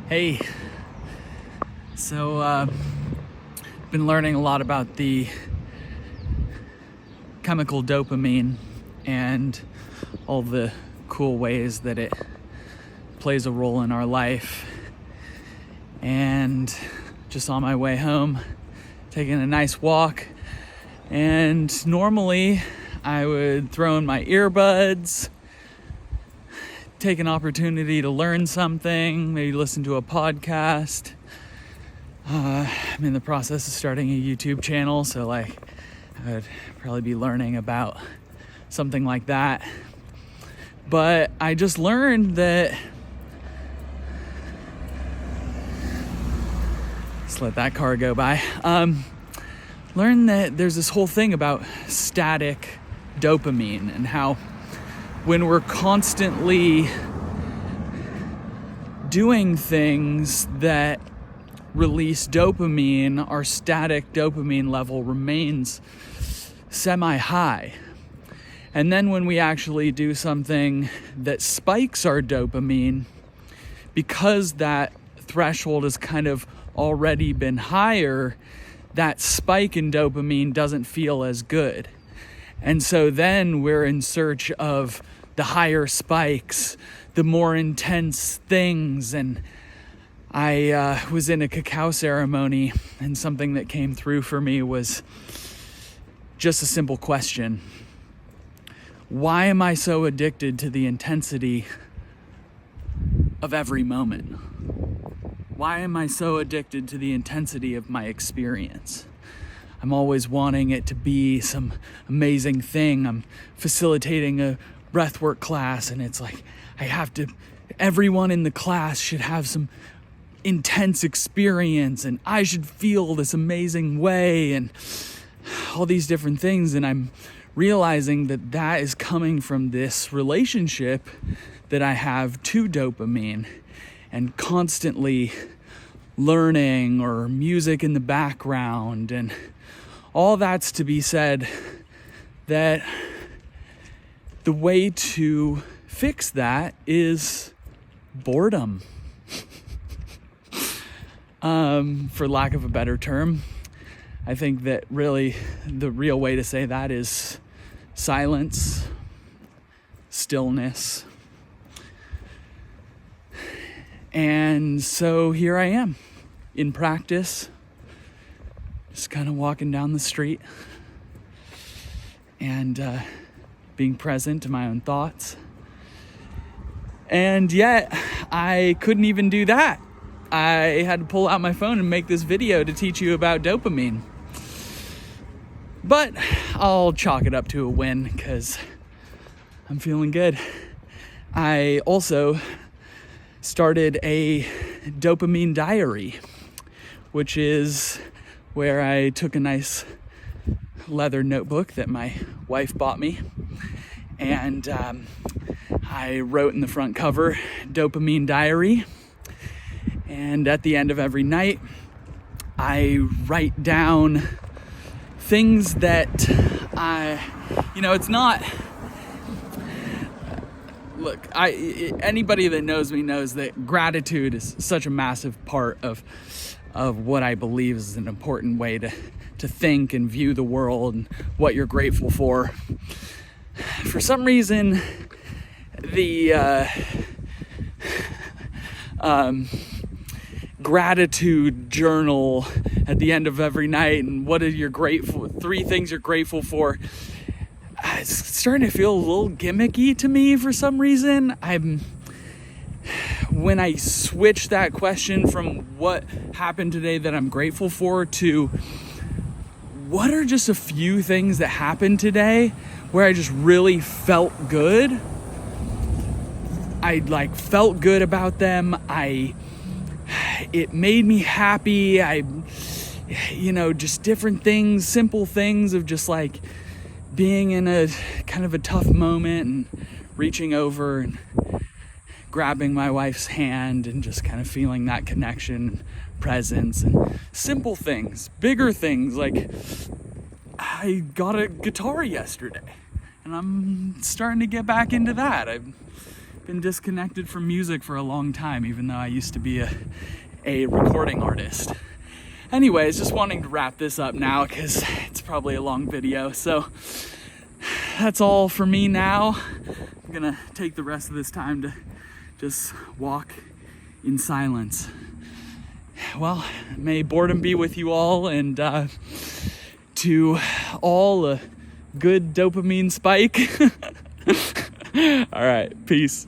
Hey, so been learning a lot about the chemical dopamine and all the cool ways that it plays a role in our life. And just on my way home, taking a nice walk, and normally I would throw in my earbuds, take an opportunity to learn something, maybe listen to a podcast. I'm in the process of starting a YouTube channel, so I would probably be learning about something like that. But I just learned that, let's let that car go by. Learned that there's this whole thing about static dopamine and how when we're constantly doing things that release dopamine, our static dopamine level remains semi-high. And then when we actually do something that spikes our dopamine, because that threshold has kind of already been higher, that spike in dopamine doesn't feel as good. And so then we're in search of the higher spikes, the more intense things. And I was in a cacao ceremony, and something that came through for me was just a simple question. Why am I so addicted to the intensity of every moment? Why am I so addicted to the intensity of my experience? I'm always wanting it to be some amazing thing. I'm facilitating a breathwork class, and it's like everyone in the class should have some intense experience, and I should feel this amazing way, and all these different things. And I'm realizing that is coming from this relationship that I have to dopamine, and constantly learning, or music in the background, and all that's to be said that the way to fix that is boredom. For lack of a better term, I think that really the real way to say that is silence, stillness. And so here I am in practice, just kind of walking down the street and being present to my own thoughts. And yet I couldn't even do that. I had to pull out my phone and make this video to teach you about dopamine. But I'll chalk it up to a win because I'm feeling good. I also started a Dopamine Diary, which is where I took a nice leather notebook that my wife bought me, and I wrote in the front cover, Dopamine Diary. And at the end of every night, I write down things that it's not, look, anybody that knows me knows that gratitude is such a massive part of what I believe is an important way to think and view the world and what you're grateful for. For some reason, the gratitude journal at the end of every night, and what are your three things you're grateful for, it's starting to feel a little gimmicky to me for some reason. When I switch that question from what happened today that I'm grateful for to what are just a few things that happened today where I just really felt good. I felt good about them. It made me happy. Just different things, simple things of just being in a kind of a tough moment and reaching over and grabbing my wife's hand and just kind of feeling that connection, presence, and simple things, bigger things. Like I got a guitar yesterday and I'm starting to get back into that. I've been disconnected from music for a long time, even though I used to be a recording artist. Anyways, just wanting to wrap this up now because it's probably a long video. So that's all for me now. I'm gonna take the rest of this time to just walk in silence. Well, may boredom be with you all, and to all a good dopamine spike. All right, peace.